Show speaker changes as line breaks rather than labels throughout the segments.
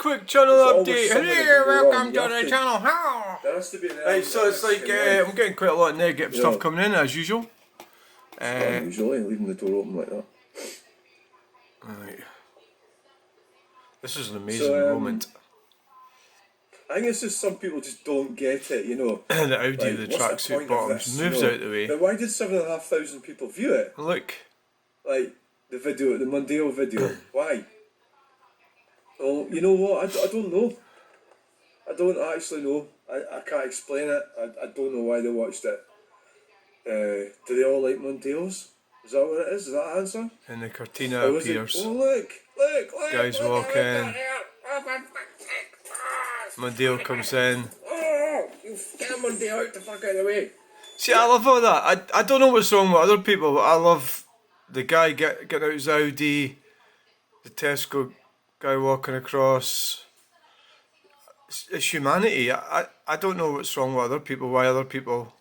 quick channel update. Hello, welcome to the channel.
There has to be an
Right, so it's like I'm getting quite a lot of negative stuff coming in as usual.
Usually leaving the door open like that.
Right. This is an amazing moment.
I think it's just some people just don't get it, you know.
The Audi,
like,
the
what's
tracksuit bottoms, moves out the way.
But why did 7,500 people view it?
Look.
Like, the video, the Mondeo video. Why? Oh, you know what? I don't know. I don't actually know. I can't explain it. I don't know why they watched it. Do they all like Mondeos? Is that what it is? Is that the answer?
And the Cortina appears.
Oh, look!
Guys walk in. Mondeo comes in.
Oh, you get Mondeo out the fuck out of the way.
See, I love all that. I don't know what's wrong with other people, but I love the guy getting out his Audi, the Tesco guy walking across. It's humanity. I don't know what's wrong with other people, why other people...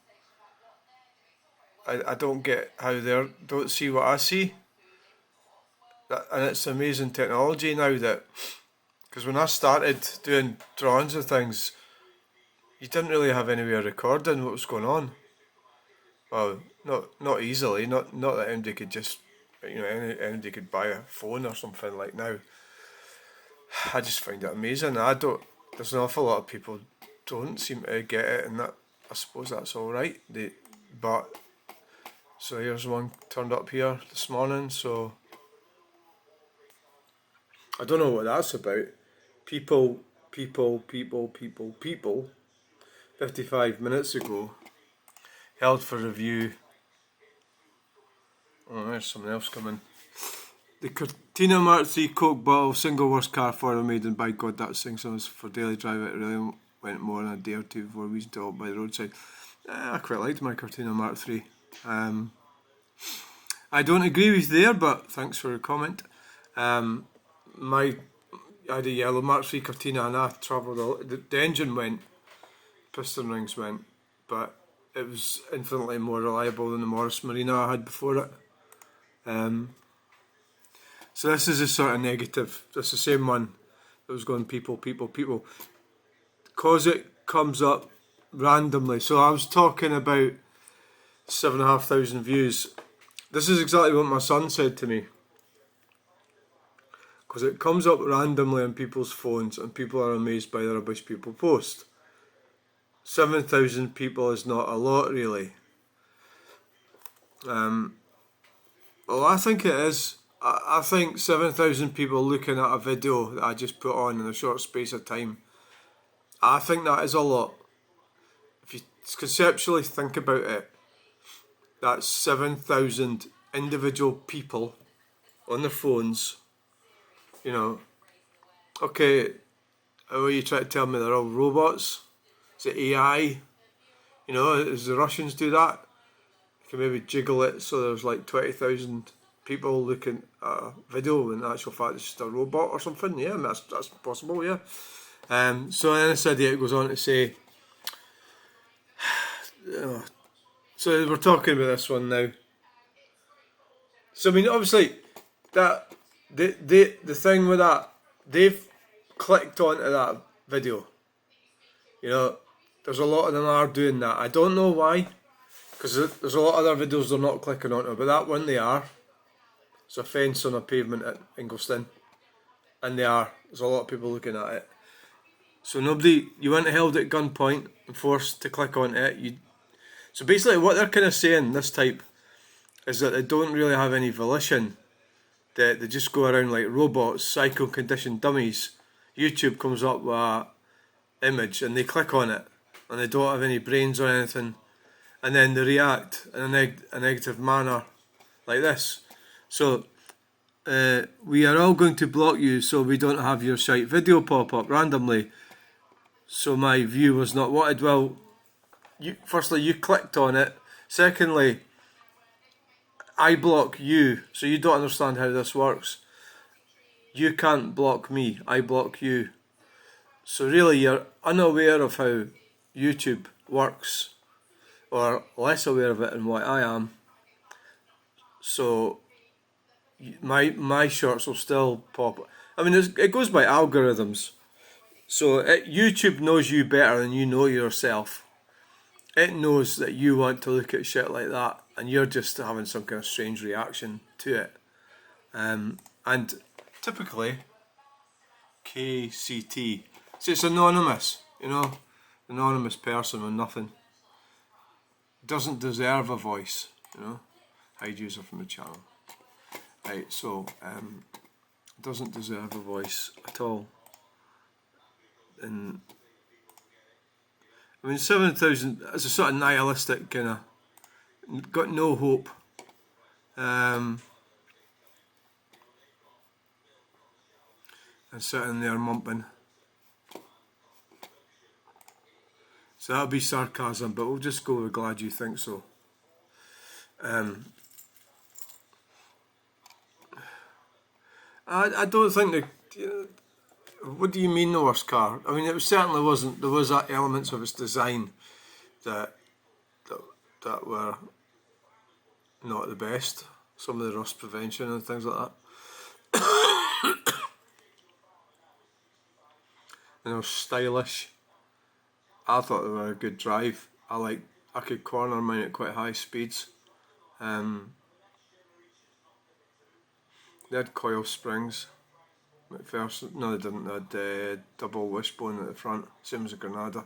I don't get how they don't see what I see. And it's amazing technology now that... Because when I started doing drawings of things, you didn't really have anywhere recording what was going on. Well, not easily. Not that anybody could just... You know, anybody could buy a phone or something like now. I just find it amazing. There's an awful lot of people don't seem to get it, and that I suppose that's all right. So here's one turned up here this morning. So I don't know what that's about. People. 55 minutes ago, held for review. Oh, there's someone else coming. The Cortina Mark III Coke bottle, single worst car ever made, and by God, that thing was for daily drive. It really went more than a day or two before we used to by the roadside. I quite liked my Cortina Mark III. I don't agree with you there, but thanks for your comment. I had a yellow Mark III Cortina, and I travelled. The engine went, piston rings went, but it was infinitely more reliable than the Morris Marina I had before it. So this is a sort of negative. It's the same one that was going people. Because it comes up randomly. So I was talking about 7,500 views. This is exactly what my son said to me. Because it comes up randomly on people's phones and people are amazed by the rubbish people post. 7,000 people is not a lot, really. Well, I think it is. I think 7,000 people looking at a video that I just put on in a short space of time, I think that is a lot. If you conceptually think about it, that's 7,000 individual people on their phones. You know, okay, how are you trying to tell me they're all robots? Is it AI? You know, as the Russians do that, you can maybe jiggle it so there's like 20,000 people looking at a video, in actual fact it's just a robot or something. Yeah, that's possible, yeah. So then I said, yeah, it goes on to say, so we're talking about this one now. So I mean, obviously, that the thing with that, they've clicked onto that video. You know, there's a lot of them are doing that. I don't know why, because there's a lot of other videos they're not clicking onto, but that one they are. It's a fence on a pavement at Ingliston, and there's a lot of people looking at it. So you weren't held at gunpoint and forced to click on it. So basically what they're kind of saying, this type, is that they don't really have any volition. They just go around like robots, psycho-conditioned dummies. YouTube comes up with an image and they click on it, and they don't have any brains or anything, and then they react in a negative manner like this. So, we are all going to block you so we don't have your shite video pop up randomly. So my view was not wanted. Well, firstly, you clicked on it. Secondly, I block you, so you don't understand how this works. You can't block me, I block you. So really, you're unaware of how YouTube works, or less aware of it than what I am. So my shorts will still pop. I mean, it goes by algorithms. So YouTube knows you better than you know yourself. It knows that you want to look at shit like that, and you're just having some kind of strange reaction to it. And typically, KCT, so it's anonymous, anonymous person with nothing. Doesn't deserve a voice, hide user from the channel. Right, so doesn't deserve a voice at all. And 7,000 is a sort of nihilistic kind of, got no hope. And sitting there mumping. So that'll be sarcasm, but we'll just go with glad you think so. I don't think the. What do you mean the worst car? I mean, it certainly wasn't. There was elements of its design that were not the best. Some of the rust prevention and things like that. And they were stylish. I thought they were a good drive. I could corner mine at quite high speeds. They had coil springs. McPherson, no, they didn't. They had double wishbone at the front, same as a Granada.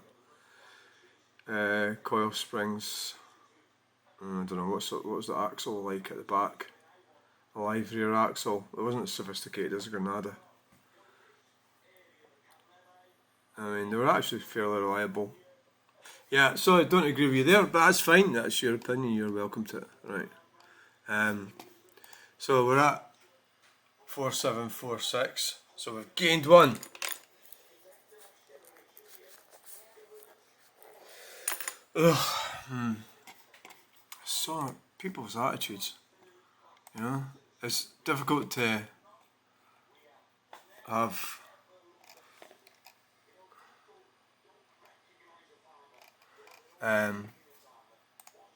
Coil springs. I don't know what was the axle like at the back. A live rear axle. It wasn't as sophisticated as a Granada. I mean, they were actually fairly reliable. Yeah, so I don't agree with you there, but that's fine. That's your opinion. You're welcome to it, right? So we're at 4746. So we've gained one. So people's attitudes, it's difficult to have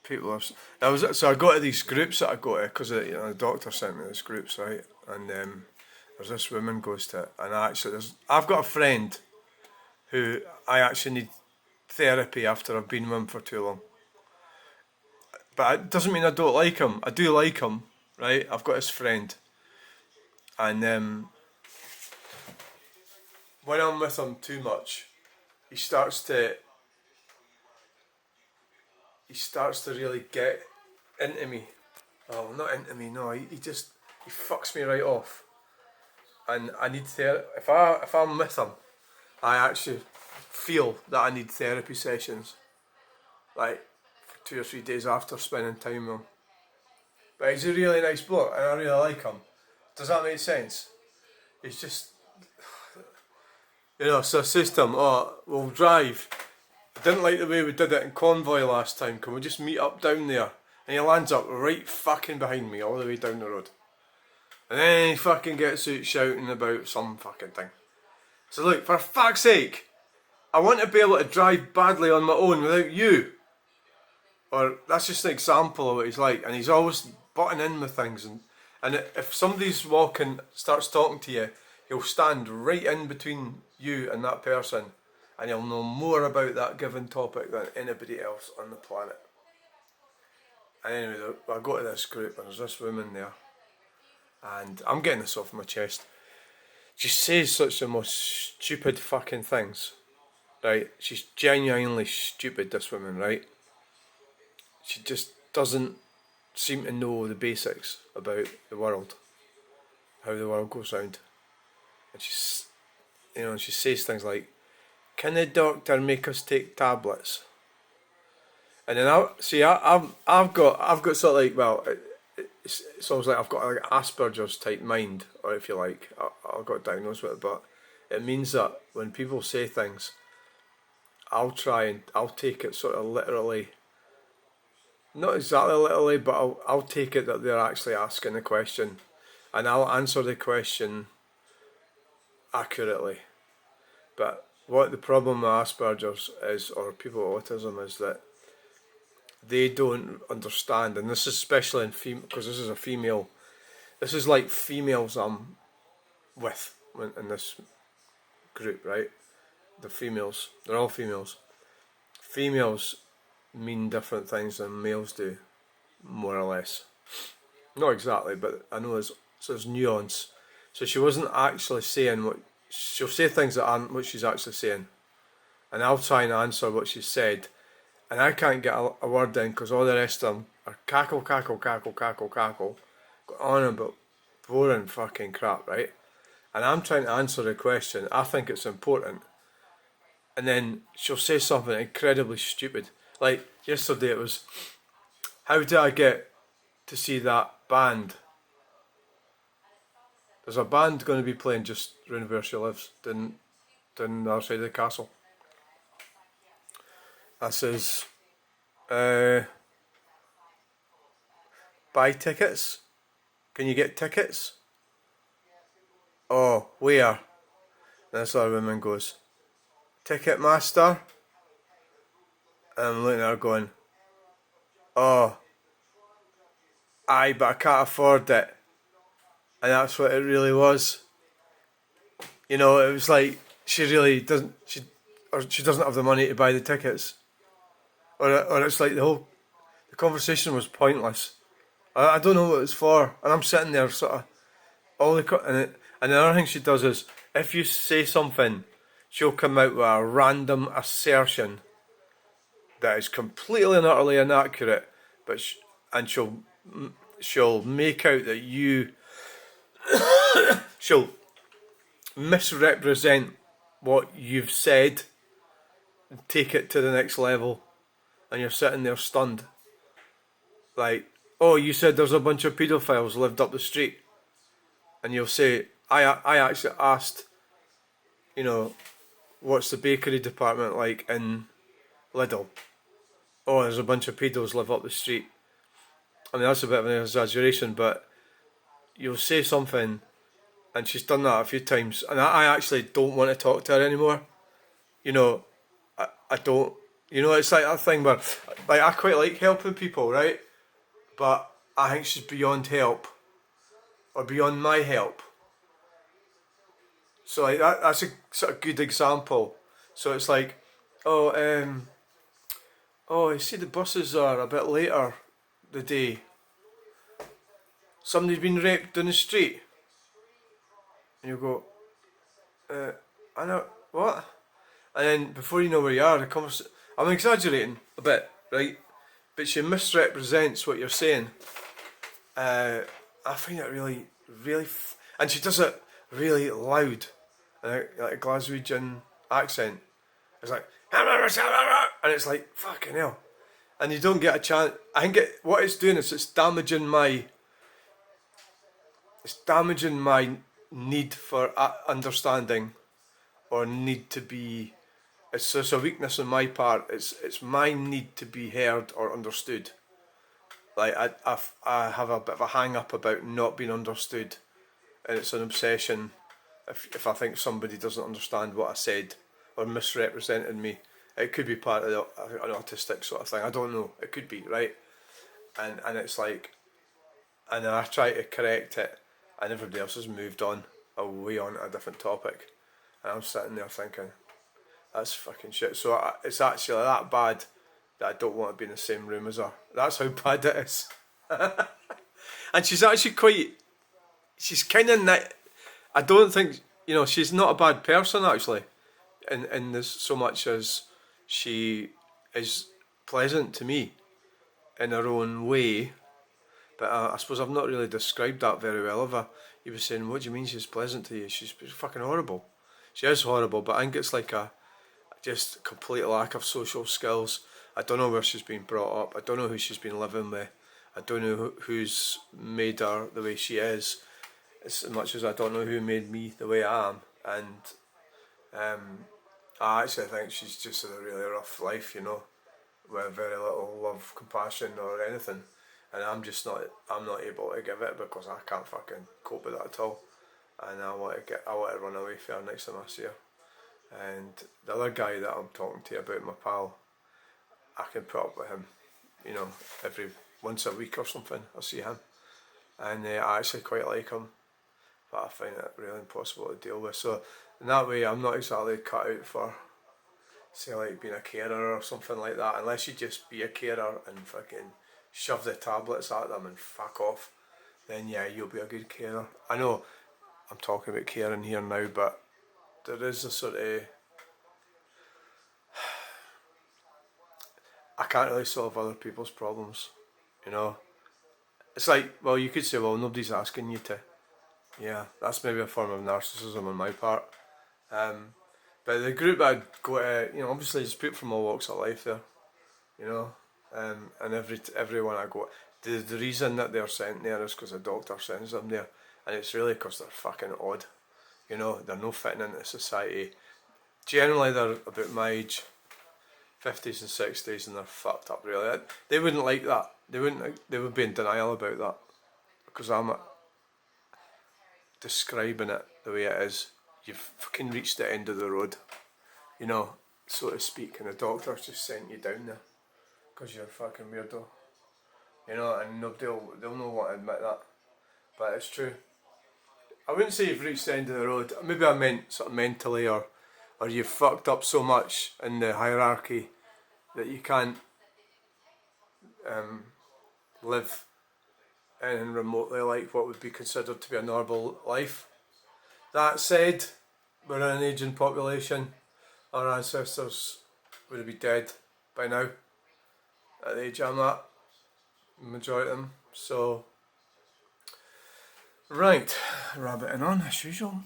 people have. I got to these groups that I go to because the doctor sent me these groups, right? And there's this woman goes to it, and I've got a friend who I actually need therapy after I've been with him for too long. But it doesn't mean I don't like him. I do like him, right? I've got his friend, and when I'm with him too much, he starts to really get into me. Oh, not into me. No, he fucks me right off. And I need therapy. If I'm with him, I actually feel that I need therapy sessions, like for 2 or 3 days after spending time with him. But he's a really nice bloke, and I really like him. Does that make sense? He's just, So I says to him, "Oh, we'll drive. I didn't like the way we did it in Convoy last time. Can we just meet up down there?" And he lands up right fucking behind me all the way down the road. And then he fucking gets out shouting about some fucking thing. So look, for fuck's sake, I want to be able to drive badly on my own without you. Or that's just an example of what he's like. And he's always butting in with things. And if somebody's walking, starts talking to you, he'll stand right in between you and that person. And he'll know more about that given topic than anybody else on the planet. And anyway, I go to this group and there's this woman there. And I'm getting this off my chest. She says such the most stupid fucking things, right? She's genuinely stupid, this woman, right? She just doesn't seem to know the basics about the world, how the world goes round. And she says things like, "Can the doctor make us take tablets?" And then I've got sort of like, well, it's almost like I've got like Asperger's type mind, or if you like, I got diagnosed with it. But it means that when people say things, I'll take it sort of literally, not exactly literally, but I'll take it that they're actually asking the question, and I'll answer the question accurately. But what the problem with Asperger's is, or people with autism, is that they don't understand, and this is especially in female, because this is a female. This is like females I'm with in this group, right? they're females. They're all females. Females mean different things than males do, more or less. Not exactly, but I know there's nuance. So she wasn't actually saying what... She'll say things that aren't what she's actually saying. And I'll try and answer what she said. And I can't get a word in because all the rest of them are cackle, cackle, cackle, cackle, cackle. Go on about boring fucking crap, right? And I'm trying to answer the question. I think it's important. And then she'll say something incredibly stupid. Like yesterday it was, how did I get to see that band? There's a band going to be playing just round where she lives, down the other side of the castle. I says, buy tickets? Can you get tickets? Oh, where? And this other woman goes, Ticketmaster? And I'm looking at her going, oh, aye, but I can't afford it. And that's what it really was. You know, it was like she really doesn't, she doesn't have the money to buy the tickets. Or it's like the conversation was pointless. I don't know what it's for. And I'm sitting there sort of, and the other thing she does is, if you say something, she'll come out with a random assertion that is completely and utterly inaccurate, but she'll make out that she'll misrepresent what you've said and take it to the next level, and you're sitting there stunned. Like, oh, you said there's a bunch of paedophiles lived up the street, and you'll say, I actually asked, you know, what's the bakery department like in Lidl? Oh, there's a bunch of pedos live up the street. I mean, that's a bit of an exaggeration, but you'll say something, and she's done that a few times, and I actually don't want to talk to her anymore. You know, I don't, you know, it's like that thing where, like, I quite like helping people, right? But I think she's beyond help, or beyond my help. So like that's a sort of good example. So it's like, oh, you see the buses are a bit later the day. Somebody's been raped in the street. And you go, I know, what? And then before you know where you are, I'm exaggerating a bit, right? But she misrepresents what you're saying. I find it really, really... and she does it really loud. Like a Glaswegian accent. It's like... and it's like, fucking hell. And you don't get a chance... I think what it's doing is it's damaging my need for understanding, or need to be... It's just a weakness on my part. It's my need to be heard or understood. Like I have a bit of a hang up about not being understood, and it's an obsession. If I think somebody doesn't understand what I said or misrepresented me, it could be part of an autistic sort of thing. I don't know. It could be, right? And it's like, and then I try to correct it, and everybody else has moved on away on a different topic, and I'm sitting there thinking, that's fucking shit. So it's actually that bad that I don't want to be in the same room as her. That's how bad it is. And she's actually she's kind of I don't think, you know, she's not a bad person actually, in this so much as she is pleasant to me in her own way. But I suppose I've not really described that very well, have I? You were saying, what do you mean she's pleasant to you? She's fucking horrible. She is horrible, but I think it's like a just complete lack of social skills. I don't know where she's been brought up. I don't know who she's been living with. I don't know who's made her the way she is, as much as I don't know who made me the way I am. And I actually think she's just had a really rough life, you know, with very little love, compassion or anything. And I'm not able to give it because I can't fucking cope with that at all. And I want to run away from her next time I see her. And the other guy that I'm talking to about, my pal, I can put up with him, you know, every once a week or something. I'll see him, and I actually quite like him, but I find it really impossible to deal with. So in that way, I'm not exactly cut out for say like being a carer or something like that, unless you just be a carer and fucking shove the tablets at them and fuck off, then yeah, you'll be a good carer. I know I'm talking about caring here now, but there is a sort of, I can't really solve other people's problems, you know. It's like, well, you could say, well, nobody's asking you to. Yeah, that's maybe a form of narcissism on my part. But the group I'd go to, obviously there's people from all walks of life there, you know, and everyone I go, the reason that they're sent there is because a doctor sends them there, and it's really because they're fucking odd, they're no fitting into society. Generally they're about my age, 50s and 60s, and they're fucked up really. They wouldn't like that. They would be in denial about that, because I'm describing it the way it is. You've fucking reached the end of the road, so to speak, and the doctor's just sent you down there because you're a fucking weirdo, and they'll not want to admit that, but it's true. I wouldn't say you've reached the end of the road. Maybe I meant sort of mentally, or you've fucked up so much in the hierarchy that you can't live in remotely like what would be considered to be a normal life. That said, we're an ageing population. Our ancestors would be dead by now at the age I'm at, the majority of them. So, right, rabbiting on as usual.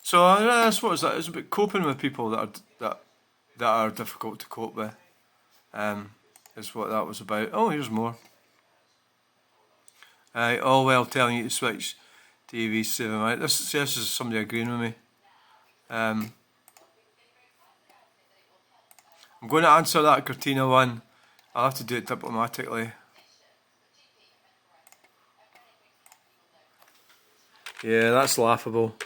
So that's what was that? It's about coping with people that are difficult to cope with. Is what that was about. Oh, here's more. All well telling you to switch TVs to them. This is somebody agreeing with me. I'm going to answer that Cortina one. I'll have to do it diplomatically. Yeah, that's laughable.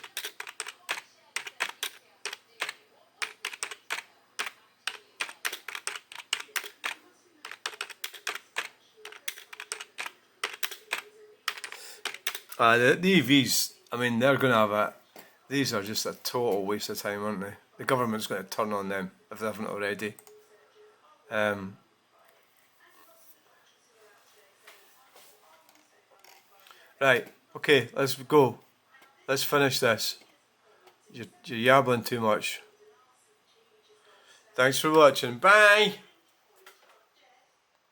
The EVs, I mean, they're going to have these are just a total waste of time, aren't they? The government's going to turn on them if they haven't already. Right, okay, let's go. Let's finish this. You're yabbling too much. Thanks for watching. Bye!